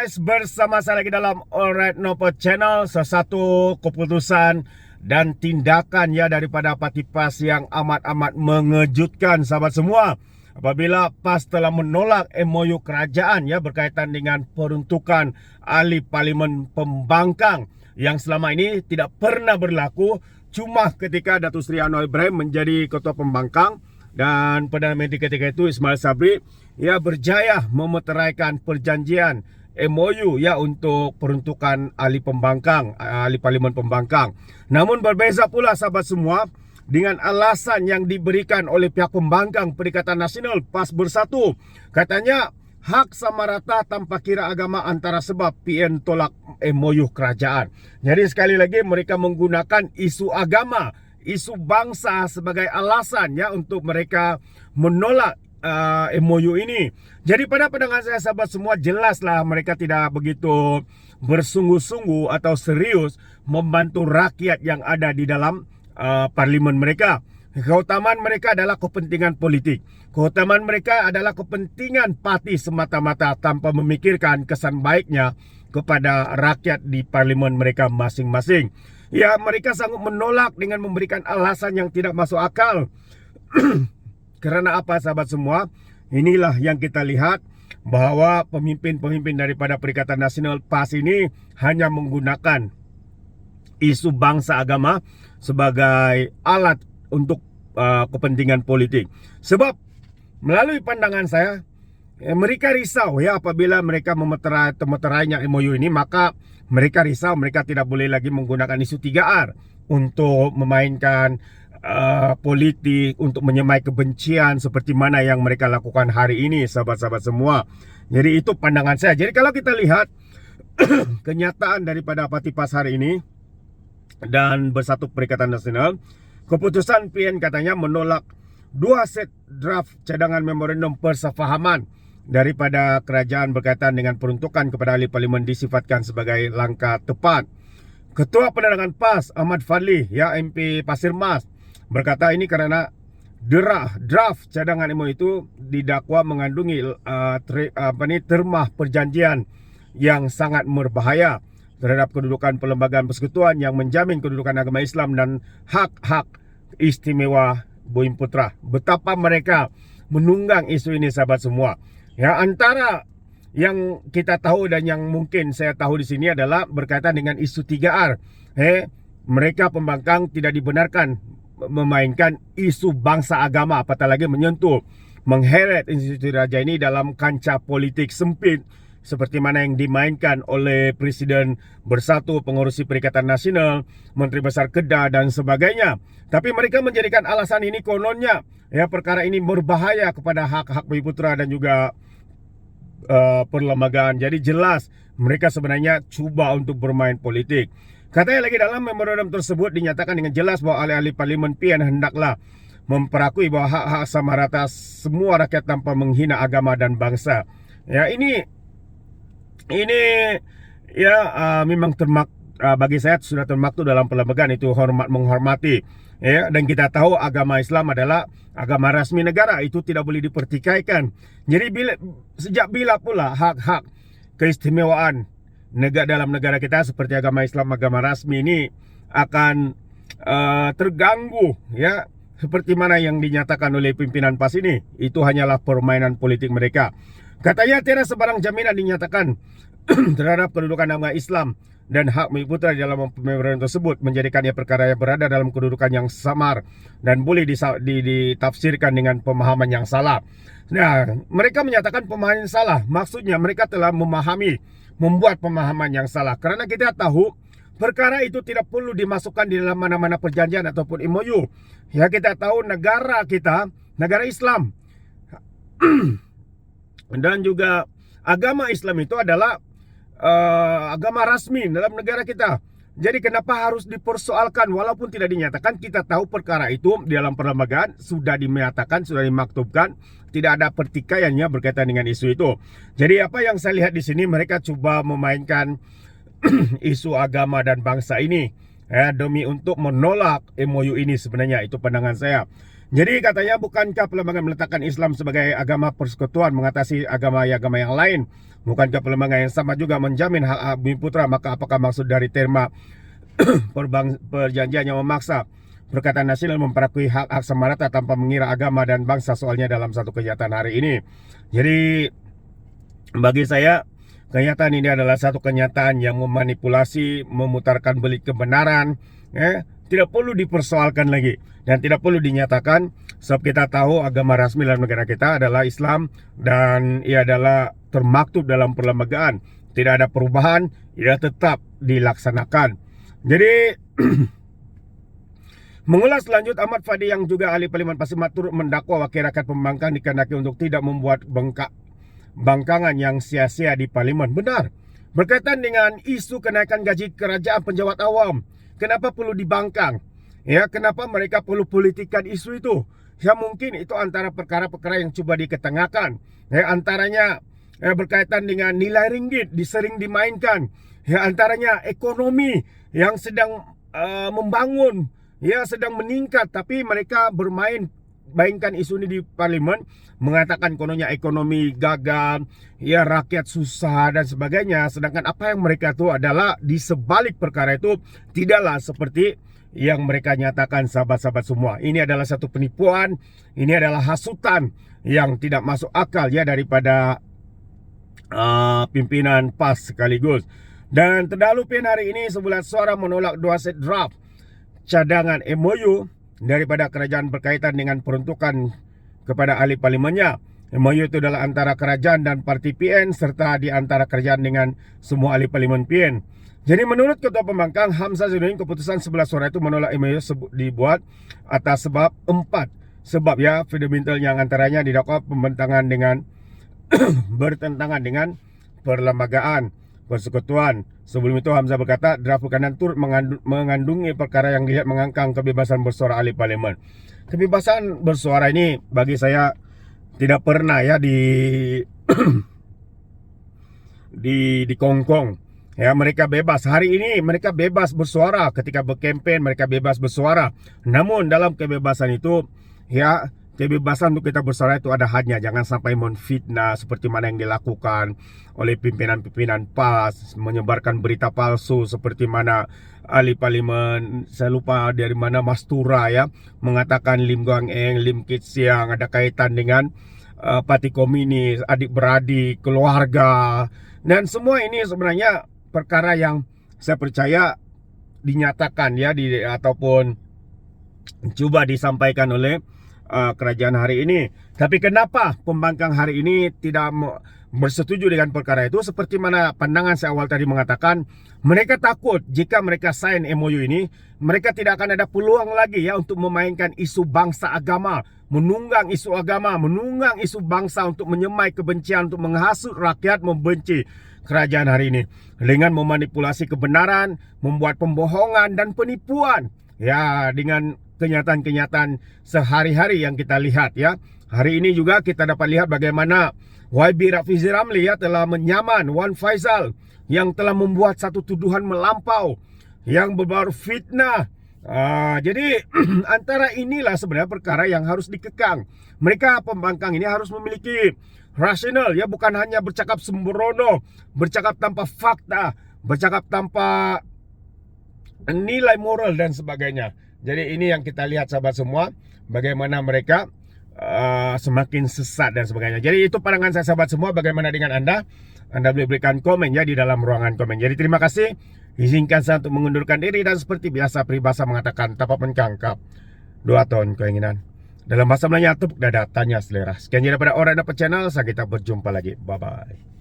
guys, bersama saya lagi dalam Alright Nopo Channel. Sesuatu keputusan dan tindakan ya daripada Parti PAS yang amat-amat mengejutkan sahabat semua. Apabila PAS telah menolak MOU kerajaan ya berkaitan dengan peruntukan ahli parlimen pembangkang yang selama ini tidak pernah berlaku. Cuma ketika Datuk Seri Anwar Ibrahim menjadi ketua pembangkang dan Perdana Menteri ketika itu Ismail Sabri ya berjaya memeteraikan perjanjian MOU ya untuk peruntukan ahli pembangkang, ahli parlimen pembangkang. Namun berbeza pula sahabat semua dengan alasan yang diberikan oleh pihak pembangkang Perikatan Nasional PAS Bersatu. Katanya hak sama rata tanpa kira agama antara sebab PN tolak MOU kerajaan. Jadi sekali lagi mereka menggunakan isu agama, isu bangsa sebagai alasan ya untuk mereka menolak MOU ini. Jadi pada pandangan saya sahabat semua, jelaslah mereka tidak begitu bersungguh-sungguh atau serius membantu rakyat yang ada di dalam parlimen mereka. Keutamaan mereka adalah kepentingan politik. Keutamaan mereka adalah kepentingan parti semata-mata tanpa memikirkan kesan baiknya kepada rakyat di parlimen mereka masing-masing. Ya, mereka sanggup menolak dengan memberikan alasan yang tidak masuk akal. Kerana apa sahabat semua? Inilah yang kita lihat bahwa pemimpin-pemimpin daripada Perikatan Nasional PAS ini hanya menggunakan isu bangsa agama sebagai alat untuk kepentingan politik. Sebab melalui pandangan saya, mereka risau ya apabila mereka memeterainya MOU ini, maka mereka risau mereka tidak boleh lagi menggunakan isu 3R untuk memainkan politik, untuk menyemai kebencian seperti mana yang mereka lakukan hari ini sahabat-sahabat semua. Jadi itu pandangan saya. Jadi kalau kita lihat kenyataan daripada Parti PAS hari ini dan Bersatu Perikatan Nasional, keputusan PN katanya menolak 2 set draft cadangan memorandum persefahaman daripada kerajaan berkaitan dengan peruntukan kepada ahli parlimen disifatkan sebagai langkah tepat. Ketua Penerangan PAS Ahmad Fadli ya MP Pasir Mas berkata ini kerana draft cadangan MOU itu didakwa mengandungi termah perjanjian yang sangat berbahaya terhadap kedudukan perlembagaan persekutuan yang menjamin kedudukan agama Islam dan hak-hak istimewa Boim Putra. Betapa mereka menunggang isu ini sahabat semua. Ya, antara yang kita tahu dan yang mungkin saya tahu di sini adalah berkaitan dengan isu 3R. Mereka pembangkang tidak dibenarkan memainkan isu bangsa agama, apatah lagi menyentuh, mengheret institusi raja ini dalam kancah politik sempit seperti mana yang dimainkan oleh Presiden Bersatu, Pengurusi Perikatan Nasional, Menteri Besar Kedah dan sebagainya. Tapi mereka menjadikan alasan ini kononnya ya perkara ini berbahaya kepada hak-hak Bumi Putra dan juga perlembagaan. Jadi jelas mereka sebenarnya cuba untuk bermain politik. Katanya lagi dalam memorandum tersebut dinyatakan dengan jelas bahwa ahli-ahli parlimen PN hendaklah memperakui bahwa hak-hak sama rata semua rakyat tanpa menghina agama dan bangsa. Ya, ini ya memang bagi saya sudah termaktub dalam perlembagaan itu hormat menghormati. Ya, dan kita tahu agama Islam adalah agama rasmi negara, itu tidak boleh dipertikaikan. Jadi sejak bila pula hak-hak keistimewaan dalam negara kita seperti agama Islam, agama rasmi ini akan terganggu ya seperti mana yang dinyatakan oleh pimpinan PAS ini, itu hanyalah permainan politik mereka. Katanya tiada sebarang jaminan dinyatakan terhadap kedudukan agama Islam dan hak Bumi Putra di dalam memorandum tersebut, menjadikannya perkara yang berada dalam kedudukan yang samar dan boleh ditafsirkan dengan pemahaman yang salah. Nah, mereka menyatakan pemahaman yang salah, maksudnya mereka telah membuat pemahaman yang salah. Karena kita tahu perkara itu tidak perlu dimasukkan di dalam mana-mana perjanjian ataupun MOU. Ya, kita tahu negara kita, negara Islam dan juga agama Islam itu adalah agama rasmi dalam negara kita. Jadi kenapa harus dipersoalkan walaupun tidak dinyatakan? Kita tahu perkara itu di dalam perlembagaan sudah dinyatakan, sudah dimaktubkan, tidak ada pertikaiannya berkaitan dengan isu itu. Jadi apa yang saya lihat di sini, mereka coba memainkan isu agama dan bangsa ini demi untuk menolak MOU ini sebenarnya, itu pandangan saya. Jadi katanya, bukankah perlembagaan meletakkan Islam sebagai agama persekutuan mengatasi agama-agama yang lain? Bukankah perlembagaan yang sama juga menjamin hak bumi putra? Maka apakah maksud dari terma perjanjian yang memaksa Perkataan Nasional memperakui hak-hak sama rata tanpa mengira agama dan bangsa soalnya dalam satu kenyataan hari ini? Jadi bagi saya, kenyataan ini adalah satu kenyataan yang memanipulasi, memutarkan balik kebenaran. Tidak perlu dipersoalkan lagi dan tidak perlu dinyatakan, sebab kita tahu agama resmi dalam negara kita adalah Islam dan ia adalah termaktub dalam perlembagaan. Tidak ada perubahan, ia tetap dilaksanakan. Jadi mengulas lanjut, Ahmad Fadi yang juga ahli Parlimen Pasir Mat turut mendakwa wakil rakyat pembangkang dikehendaki untuk tidak membuat bangkangan yang sia-sia di Parlimen. Benar. Berkaitan dengan isu kenaikan gaji kerajaan penjawat awam, kenapa perlu dibangkang? Ya, kenapa mereka perlu politikan isu itu? Ya, mungkin itu antara perkara-perkara yang coba diketengahkan. Ya, antaranya berkaitan dengan nilai ringgit disering dimainkan. Ya, antaranya ekonomi yang sedang membangun, ya sedang meningkat, tapi mereka mainkan isu ini di Parlimen, mengatakan kononnya ekonomi gagal, ya rakyat susah dan sebagainya. Sedangkan apa yang mereka itu adalah di sebalik perkara itu tidaklah seperti yang mereka nyatakan, sahabat-sahabat semua. Ini adalah satu penipuan, ini adalah hasutan yang tidak masuk akal ya daripada pimpinan PAS sekaligus. Dan terdahulu PN hari ini sebulan suara menolak 2 set draft cadangan MOU daripada kerajaan berkaitan dengan peruntukan kepada ahli parlimennya. MOU itu adalah antara kerajaan dan parti PN serta di antara kerajaan dengan semua ahli parlimen PN. Jadi menurut Ketua Pembangkang Hamzah Zainuddin, keputusan 11 suara itu menolak MOU dibuat atas sebab 4 sebab ya fundamental, yang antaranya didakwa pembentangan dengan bertentangan dengan perlembagaan persekutuan. Sebelum itu Hamzah berkata draft berkenaan turut mengandungi perkara yang dilihat mengangkang kebebasan bersuara ahli parlimen. Kebebasan bersuara ini bagi saya tidak pernah ya dikongkong. Ya, mereka bebas. Hari ini mereka bebas bersuara. Ketika berkempen mereka bebas bersuara. Namun dalam kebebasan itu, ya kebebasan untuk kita bersuara itu ada hadnya. Jangan sampai menfitnah seperti mana yang dilakukan oleh pimpinan-pimpinan PAS, menyebarkan berita palsu seperti mana ahli parlimen, saya lupa dari mana, Mastura ya, mengatakan Lim Guang Eng, Lim Kit Siang ada kaitan dengan parti komunis, adik-beradik, keluarga. Dan semua ini sebenarnya perkara yang saya percaya dinyatakan ya ataupun coba disampaikan oleh kerajaan hari ini. Tapi kenapa pembangkang hari ini tidak bersetuju dengan perkara itu? Seperti mana pandangan saya awal tadi mengatakan, mereka takut jika mereka sign MOU ini, mereka tidak akan ada peluang lagi ya untuk memainkan isu bangsa agama, menunggang isu agama, menunggang isu bangsa untuk menyemai kebencian, untuk menghasut rakyat membenci kerajaan hari ini dengan memanipulasi kebenaran, membuat pembohongan dan penipuan ya dengan kenyataan-kenyataan sehari-hari yang kita lihat ya. Hari ini juga kita dapat lihat bagaimana YB Rafizi Ramli ya telah menyaman Wan Faisal yang telah membuat satu tuduhan melampau yang berbau fitnah. Jadi antara inilah sebenarnya perkara yang harus dikekang. Mereka pembangkang ini harus memiliki rasional ya, bukan hanya bercakap sembrono, bercakap tanpa fakta, bercakap tanpa nilai moral dan sebagainya. Jadi ini yang kita lihat sahabat semua, bagaimana mereka semakin sesat dan sebagainya. Jadi itu pandangan saya sahabat semua. Bagaimana dengan Anda? Anda boleh berikan komen ya di dalam ruangan komen. Jadi terima kasih. Izinkan saya untuk mengundurkan diri, dan seperti biasa peribahasa mengatakan tanpa mencangkap 2 tahun keinginan. Dalam bahasa Melayu, tepuk dada, tanya selera. Sekian daripada Orang Dapat Channel. Saya kita berjumpa lagi. Bye bye.